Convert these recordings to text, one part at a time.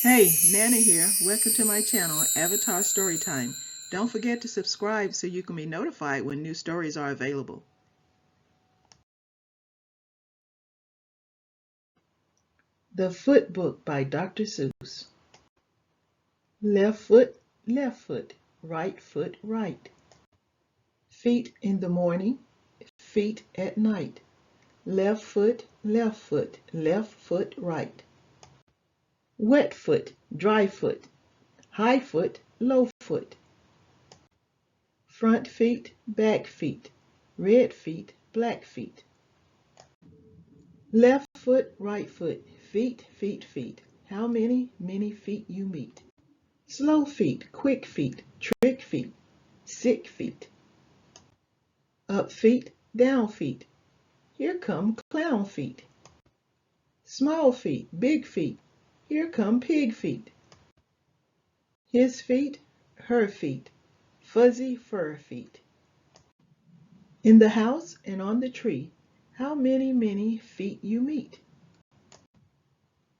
Hey, Nana here. Welcome to my channel, Avatar Storytime. Don't forget to subscribe so you can be notified when new stories are available. The Foot Book by Dr. Seuss. Left foot, right. Feet in the morning, feet at night. Left foot, right. Wet foot, dry foot. High foot, low foot. Front feet, back feet. Red feet, black feet. Left foot, right foot. Feet. How many feet you meet. Slow feet, quick feet, trick feet, sick feet. Up feet, down feet. Here come clown feet. Small feet, big feet. Here come pig feet. His feet, her feet. Fuzzy fur feet. In the house and on the tree, how many feet you meet.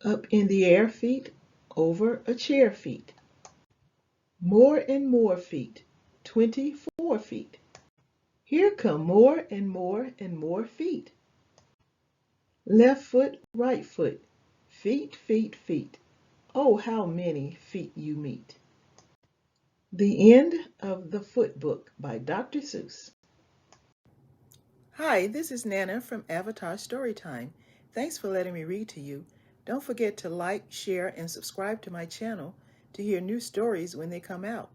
Up in the air feet, over a chair feet. More and more feet, 24 feet. Here come more and more feet. Left foot, right foot, feet. Oh, how many feet you meet. The end of the Foot Book by Dr. Seuss. Hi, this is Nana from Avatar Storytime. Thanks for letting me read to you. Don't forget to like, share, and subscribe to my channel to hear new stories when they come out.